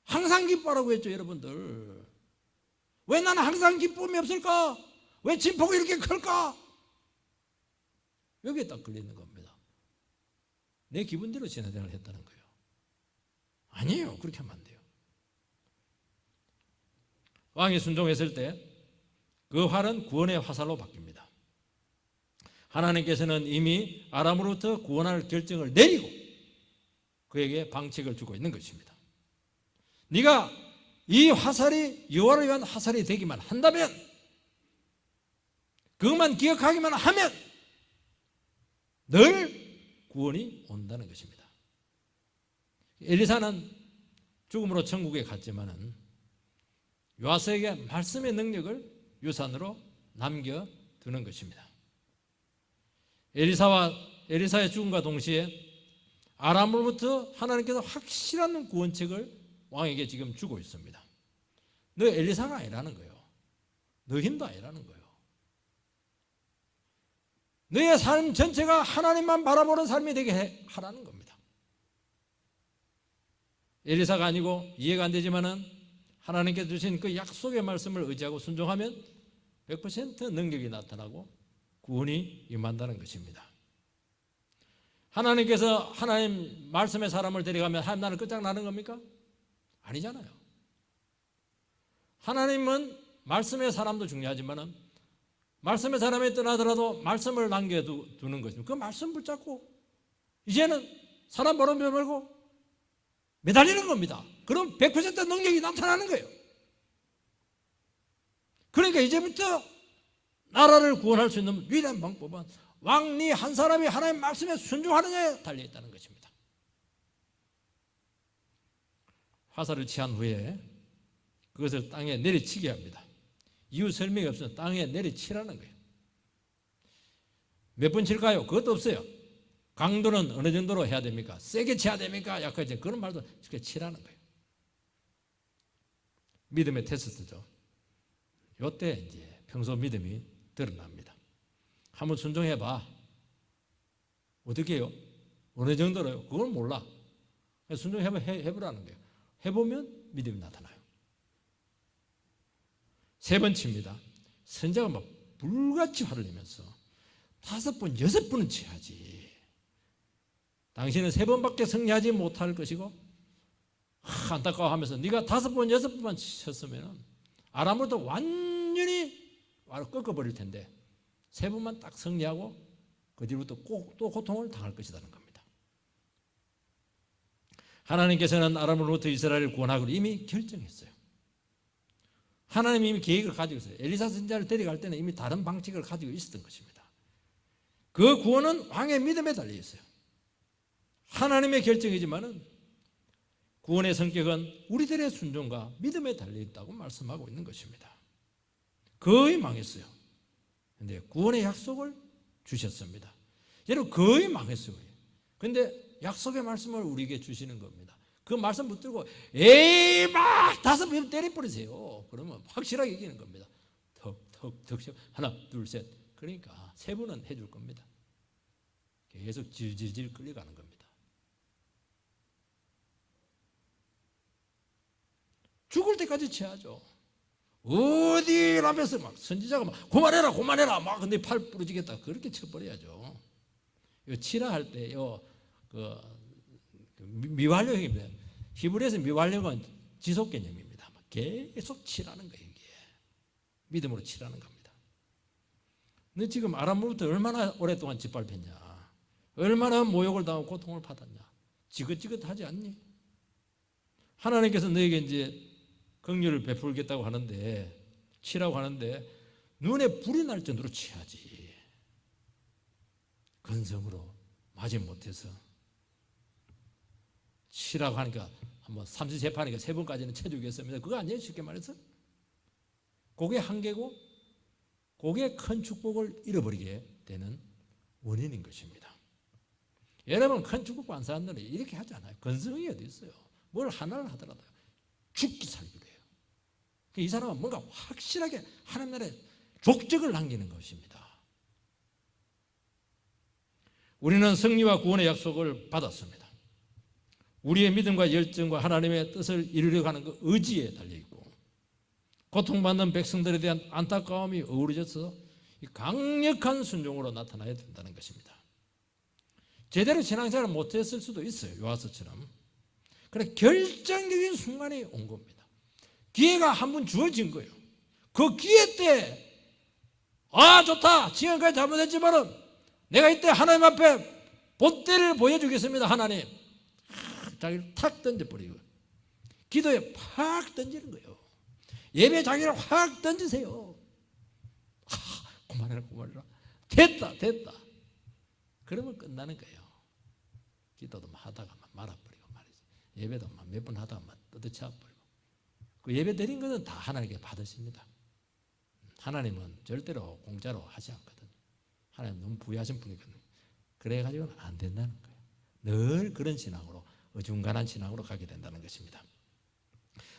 항상 기뻐하라고 했죠, 여러분들. 왜 나는 항상 기쁨이 없을까? 왜 진폭이 이렇게 클까? 여기에 딱 걸려있는 겁니다. 내 기분대로 신앙생활을 했다는 거예요. 아니에요. 그렇게 하면 안 돼요. 왕이 순종했을 때 그 활은 구원의 화살로 바뀝니다. 하나님께서는 이미 아람으로부터 구원할 결정을 내리고 그에게 방책을 주고 있는 것입니다. 네가 이 화살이 여호와를 위한 화살이 되기만 한다면, 그것만 기억하기만 하면 늘 구원이 온다는 것입니다. 엘리사는 죽음으로 천국에 갔지만은 요아스에게 말씀의 능력을 유산으로 남겨두는 것입니다. 엘리사의 죽음과 동시에 아람으로부터 하나님께서 확실한 구원책을 왕에게 지금 주고 있습니다. 너 엘리사가 아니라는 거예요. 너 힘도 아니라는 거예요. 너의 삶 전체가 하나님만 바라보는 삶이 되게 하라는 겁니다. 엘리사가 아니고 이해가 안 되지만은 하나님께서 주신 그 약속의 말씀을 의지하고 순종하면 100% 능력이 나타나고 구원이 임한다는 것입니다. 하나님께서 하나님 말씀의 사람을 데려가면 하나님 나라를 끝장나는 겁니까? 아니잖아요. 하나님은 말씀의 사람도 중요하지만 말씀의 사람이 떠나더라도 말씀을 남겨두는 것입니다. 그 말씀 붙잡고 이제는 사람 보는 별 말고 매달리는 겁니다. 그럼 100% 능력이 나타나는 거예요. 그러니까 이제부터 나라를 구원할 수 있는 유일한 방법은 왕리 한 사람이 하나님 말씀에 순종하느냐에 달려있다는 것입니다. 화살을 취한 후에 그것을 땅에 내리치게 합니다. 이유 설명이 없으면 땅에 내리치라는 거예요. 몇 번 칠까요? 그것도 없어요. 강도는 어느 정도로 해야 됩니까? 세게 쳐야 됩니까? 약하게 그런 말도 이렇게 치라는 거예요. 믿음의 테스트죠. 이때 이제 평소 믿음이 드러납니다. 한번 순종해봐. 어떻게 해요? 어느 정도로요? 그건 몰라. 순종해보라는 거예요. 해보면 믿음이 나타나요. 세 번째입니다. 선자가 막 불같이 화를 내면서 5번, 6번은 쳐야지. 당신은 3번밖에 승리하지 못할 것이고 안타까워하면서 네가 5번, 6번만 쳤으면 아람으로도 완전히 꺾어버릴 텐데 3번만 딱 승리하고 그 뒤로부터 꼭 또 고통을 당할 것이라는 겁니다. 하나님께서는 아람으로부터 이스라엘을 구원하기로 이미 결정했어요. 하나님이 이미 계획을 가지고 있어요. 엘리사 선지자를 데려갈 때는 이미 다른 방식을 가지고 있었던 것입니다. 그 구원은 왕의 믿음에 달려 있어요. 하나님의 결정이지만은 구원의 성격은 우리들의 순종과 믿음에 달려 있다고 말씀하고 있는 것입니다. 거의 망했어요. 근데 구원의 약속을 주셨습니다. 여러분 거의 망했어요. 근데 약속의 말씀을 우리에게 주시는 겁니다. 그 말씀 붙들고 에이 막 5번 때려버리세요. 그러면 확실하게 이기는 겁니다. 턱턱턱 하나 둘 셋. 그러니까 3번은 해줄 겁니다. 계속 질질질 끌려가는 겁니다. 죽을 때까지 취하죠. 어디라면서 막 선지자가 막 그만해라 막 근데 팔 부러지겠다 그렇게 쳐버려야죠. 요 치라 할 때요 미완료형입니다. 히브리에서 미완료는 지속 개념입니다. 계속 치라는 거예요. 이게 믿음으로 치라는 겁니다. 너 지금 아람으로부터 얼마나 오랫동안 짓밟혔냐? 얼마나 모욕을 당하고 고통을 받았냐? 지긋지긋하지 않니? 하나님께서 너에게 이제 긍휼을 베풀겠다고 하는데 치라고 하는데 눈에 불이 날 정도로 치야지. 근성으로 마지 못해서 치라고 하니까 한번 삼시세파니까 3번까지는 쳐주겠습니다. 그거 아니에요? 쉽게 말해서 그게 한계고 그게 큰 축복을 잃어버리게 되는 원인인 것입니다. 여러분 큰 축복 받은 사람들은 이렇게 하지 않아요. 근성이 어디 있어요? 뭘 하나를 하더라도 죽기 살기로 해요. 이 사람은 뭔가 확실하게 하나님 나라에 족적을 남기는 것입니다. 우리는 승리와 구원의 약속을 받았습니다. 우리의 믿음과 열정과 하나님의 뜻을 이루려고 하는 그 의지에 달려있고 고통받는 백성들에 대한 안타까움이 어우러져서 강력한 순종으로 나타나야 된다는 것입니다. 제대로 신앙생활을 못했을 수도 있어요. 요아스처럼. 그래 결정적인 순간이 온 겁니다. 기회가 한 번 주어진 거예요. 그 기회 때 좋다. 지금까지 잘못했지만은 내가 이때 하나님 앞에 본때를 보여주겠습니다. 하나님. 자기를 탁 던져버리고 기도에 팍 던지는 거예요. 예배 자기를 확 던지세요. 그만해라. 됐다. 그러면 끝나는 거예요. 기도도 하다가 말아버리고 말이지. 예배도 몇 번 하다가 뜯어쳐버리고. 그 예배 드린 것은 다 하나님께 받으십니다. 하나님은 절대로 공짜로 하지 않거든요. 하나님 너무 부유하신 분이거든요. 그래가지고는 안 된다는 거예요. 늘 그런 신앙으로 어중간한 신앙으로 가게 된다는 것입니다.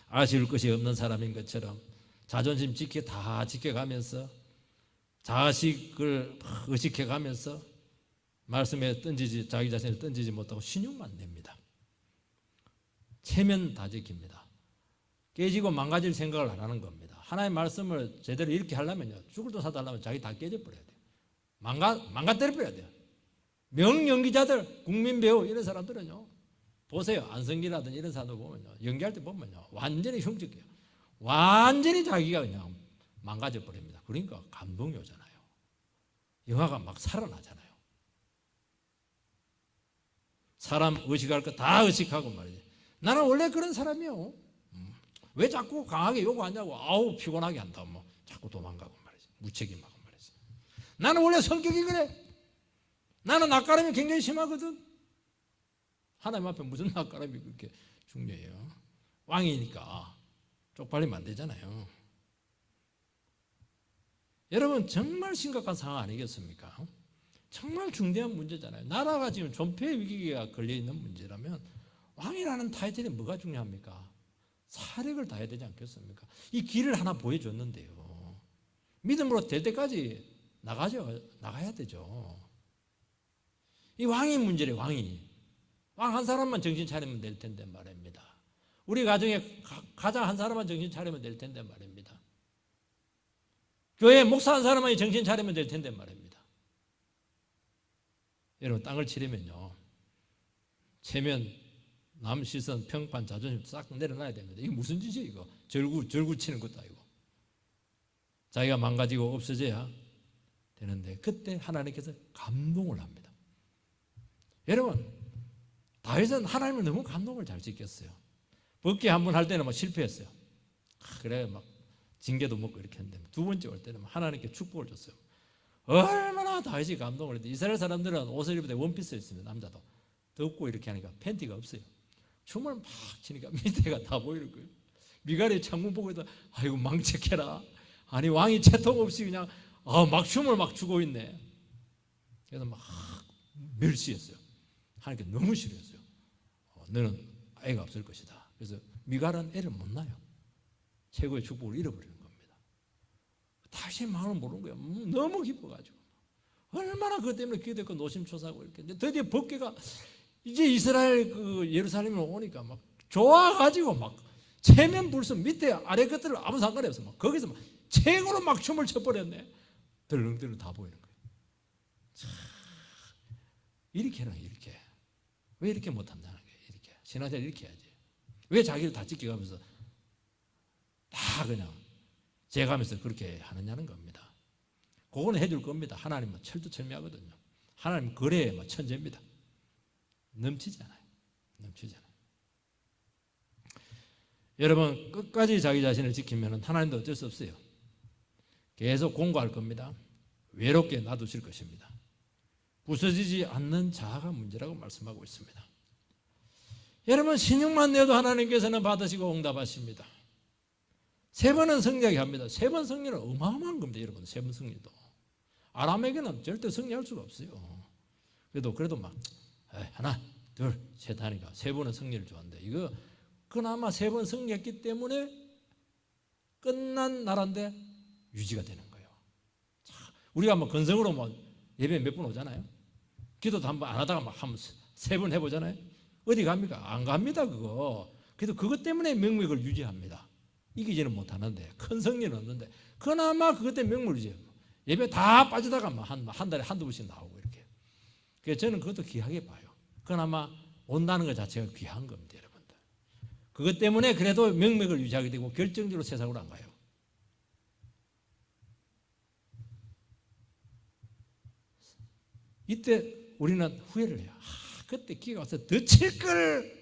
아쉬울 것이 없는 사람인 것처럼 자존심 다 지켜가면서 자식을 의식해가면서 말씀에 자기 자신을 던지지 못하고 신용만 냅니다. 체면 다 지킵니다. 깨지고 망가질 생각을 안 하는 겁니다. 하나님의 말씀을 제대로 이렇게 하려면요, 죽을 돈 사다 하려면 자기 다 깨져버려야 돼요. 망가뜨려버려야 돼요. 명연기자들, 국민배우 이런 사람들은요, 보세요. 안성기라든지 이런 사람들 보면요, 연기할 때 보면요, 완전히 흉측해요. 완전히 자기가 그냥 망가져 버립니다. 그러니까 감동이 오잖아요. 영화가 막 살아나잖아요. 사람 의식할 거 다 의식하고 말이지. 나는 원래 그런 사람이요. 왜 자꾸 강하게 요구하냐고. 아우 피곤하게 한다. 뭐 자꾸 도망가고 말이지. 무책임하고 말이지. 나는 원래 성격이 그래. 나는 낯가림이 굉장히 심하거든. 하나님 앞에 무슨 낯가림이 그렇게 중요해요. 왕이니까 쪽팔리면 안 되잖아요. 여러분 정말 심각한 상황 아니겠습니까? 정말 중대한 문제잖아요. 나라가 지금 존폐 위기가 걸려있는 문제라면 왕이라는 타이틀이 뭐가 중요합니까? 사력을 다해야 되지 않겠습니까? 이 길을 하나 보여줬는데요. 믿음으로 될 때까지 나가야 되죠. 이 왕이 문제래. 왕이. 왕 한 사람만 정신 차리면 될 텐데 말입니다. 우리 가정에 가장 한 사람만 정신 차리면 될 텐데 말입니다. 교회 목사 한 사람만 정신 차리면 될 텐데 말입니다. 여러분 땅을 치려면요, 체면, 남 시선, 평판, 자존심 싹 내려놔야 됩니다. 이게 무슨 짓이에요 이거? 절구 치는 것도 아니고. 자기가 망가지고 없어져야 되는데 그때 하나님께서 감동을 합니다. 여러분 다윗은 하나님을 너무 감동을 잘 지켰어요. 벗기 한 번 할 때는 막 실패했어요. 그래 막 징계도 먹고 이렇게 했는데 두 번째 올 때는 하나님께 축복을 줬어요. 얼마나 다윗이 감동을 했는데 이스라엘 사람들은 옷을 입을 때 원피스를 입습니다. 남자도 덥고 이렇게 하니까 팬티가 없어요. 춤을 막 치니까 밑에가 다 보이는 거예요. 미갈이 창문 보고 있다. 아이고 망측해라. 아니 왕이 채통 없이 그냥 막 춤을 막 추고 있네. 그래서 막 멸시했어요. 하나님께 너무 싫어했어요. 너는 애가 없을 것이다. 그래서 미갈은 애를 못 낳아요. 최고의 축복을 잃어버리는 겁니다. 다시 마음을 모르는 거예요. 너무 기뻐가지고 얼마나 그것 때문에 기도했고 노심초사하고 이렇게. 드디어 법궤가 이제 이스라엘 그 예루살렘으로 오니까 막 좋아가지고 막 체면 불순 밑에 아래 것들을 아무 상관이 없어. 막 거기서 막 최고로 막 춤을 춰버렸네. 덜렁덜렁 다 보이는 거예요. 참, 이렇게 해라 이렇게. 왜 이렇게 못한다는 거예요. 이렇게 신앙생활 이렇게 해야지. 왜 자기를 다 지켜가면서 다 그냥 재가면서 그렇게 하느냐는 겁니다. 그거는 해줄 겁니다. 하나님은 철두철미하거든요. 하나님 거래에 천재입니다. 넘치잖아요. 여러분 끝까지 자기 자신을 지키면 하나님도 어쩔 수 없어요. 계속 공고할 겁니다. 외롭게 놔두실 것입니다. 부서지지 않는 자아가 문제라고 말씀하고 있습니다. 여러분 신용만 내도 하나님께서는 받으시고 응답하십니다. 3번은 승리하게 합니다. 3번 승리는 어마어마한 겁니다. 여러분 3번 승리도 아람에게는 절대 승리할 수가 없어요. 그래도 막 하나 둘 셋 하니까 3번은 승리를 주었는데 이거 그나마 3번 승리했기 때문에 끝난 나라인데 유지가 되는 거예요. 우리가 뭐 건성으로 뭐 예배 몇 분 오잖아요. 기도도 한번 안 하다가 막 한 3번 해보잖아요. 어디 갑니까? 안 갑니다 그거. 그래도 그것 때문에 명맥을 유지합니다. 이기지는 못하는데 큰 승리는 없는데 그나마 그것 때문에 명맥을 유지해요. 예배 다 빠지다가 한 달에 한두 번씩 나오고 이렇게. 그래서 저는 그것도 귀하게 봐요. 그나마 온다는 것 자체가 귀한 겁니다 여러분들. 그것 때문에 그래도 명맥을 유지하게 되고 결정적으로 세상으로 안 가요. 이때 우리는 후회를 해요. 그때 기회가 와서 더 칠걸,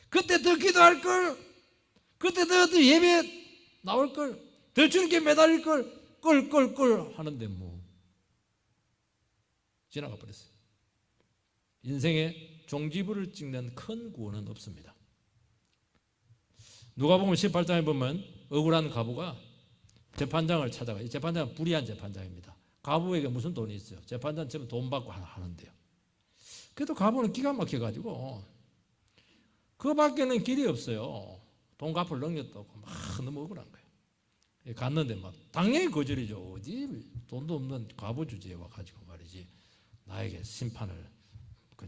그때 더 기도할걸, 그때 더 예배 나올걸, 더 주님께 매달릴걸, 꿀 하는데 뭐 지나가 버렸어요. 인생에 종지부를 찍는 큰 구원은 없습니다. 누가복음 18장에 보면 억울한 과부가 재판장을 찾아가요. 재판장은 불의한 재판장입니다. 과부에게 무슨 돈이 있어요? 재판장처럼 돈 받고 하는데요. 그래도 과부는 기가 막혀가지고 그 밖에는 길이 없어요. 돈 갚을 능력도 없고 막 너무 억울한 거예요. 갔는데 막 당연히 거절이죠. 어디 돈도 없는 과부 주제에 와가지고 말이지 나에게 심판을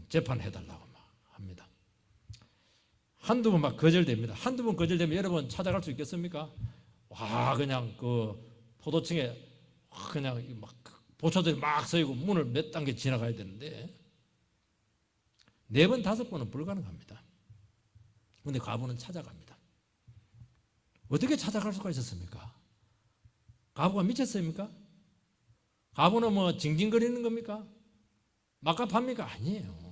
재판해달라고 막 합니다. 한두 번 막 거절됩니다. 한두 번 거절되면 여러분 찾아갈 수 있겠습니까? 와 그냥 그 포도청에 그냥 막 보초들이 막 서이고 문을 몇 단계 지나가야 되는데 4번 5번은 불가능합니다. 그런데 과부는 찾아갑니다. 어떻게 찾아갈 수가 있었습니까? 과부가 미쳤습니까? 과부는 뭐 징징거리는 겁니까? 막갑합니까? 아니에요.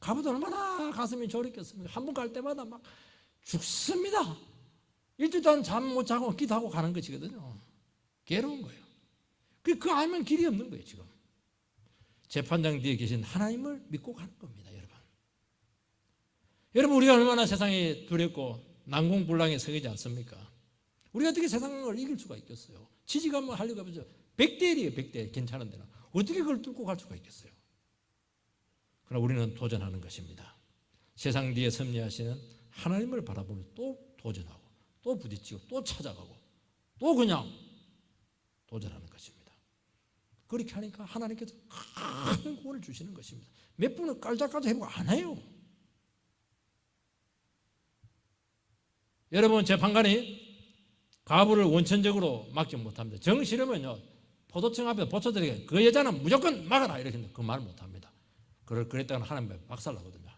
과부도 얼마나 가슴이 졸였겠습니까? 한 번 갈 때마다 막 죽습니다. 일주일 동안 잠 못 자고 기도하고 가는 것이거든요. 괴로운 거예요. 그 알면 길이 없는 거예요 지금. 재판장 뒤에 계신 하나님을 믿고 가는 겁니다 여러분. 여러분 우리가 얼마나 세상에 두렵고 난공불락에 서이지 않습니까? 우리가 어떻게 세상을 이길 수가 있겠어요? 취직을 한번 하려고 하면서 100대 1이에요 100대 1 괜찮은 데는. 어떻게 그걸 뚫고 갈 수가 있겠어요? 그러나 우리는 도전하는 것입니다. 세상 뒤에 섭리하시는 하나님을 바라보면서 또 도전하고 또 부딪히고 또 찾아가고 또 그냥 도전하는 것입니다. 그렇게 하니까 하나님께서 큰 구원을 주시는 것입니다. 몇 분은 깔짝깔짝 해보고 안 해요. 여러분 재판관이 과부를 원천적으로 막지 못합니다. 정 싫으면요 포도청 앞에 보초들에게 그 여자는 무조건 막아라 이렇게 그 말 못합니다. 그랬다가 하나님 박살나거든요.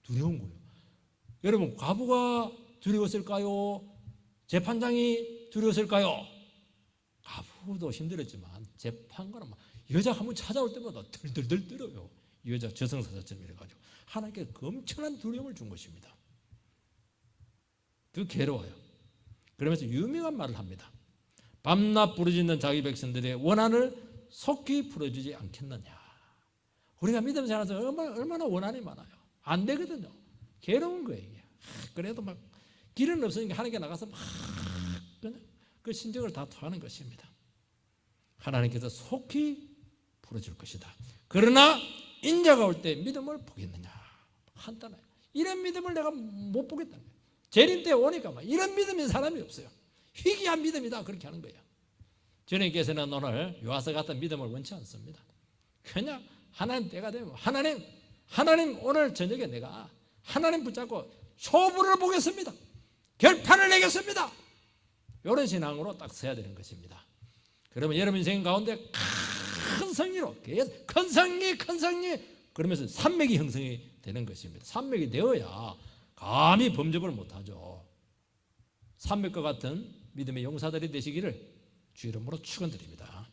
두려운 거예요. 여러분 과부가 두려웠을까요? 재판장이 두려웠을까요? 과부도 힘들었지만 재판관은 여자 한 번 찾아올 때마다 덜덜덜 떨어요. 이 여자 저승사자처럼 이래가지고 하나님께 엄청난 두려움을 준 것입니다. 그 괴로워요. 그러면서 유명한 말을 합니다. 밤낮 부르짖는 자기 백성들의 원한을 속히 풀어주지 않겠느냐. 우리가 믿음 생활에서 얼마나 원한이 많아요. 안 되거든요. 괴로운 거예요 이게. 그래도 막 길은 없으니까 하나님께 나가서 막 그냥 그 신정을 다 토하는 것입니다. 하나님께서 속히 풀어줄 것이다. 그러나 인자가 올 때 믿음을 보겠느냐? 한단해. 이런 믿음을 내가 못 보겠다는 거예요. 재림 때 오니까 막 이런 믿음인 사람이 없어요. 희귀한 믿음이다 그렇게 하는 거예요. 주님께서는 오늘 요아서 같은 믿음을 원치 않습니다. 그냥 하나님 때가 되면 하나님 오늘 저녁에 내가 하나님 붙잡고 소부를 보겠습니다. 결판을 내겠습니다. 이런 신앙으로 딱 서야 되는 것입니다. 그러면 여러분 인생 가운데 큰 성리로 큰 성리 그러면서 산맥이 형성이 되는 것입니다. 산맥이 되어야 감히 범접을 못하죠. 산맥과 같은 믿음의 용사들이 되시기를 주 이름으로 축원드립니다.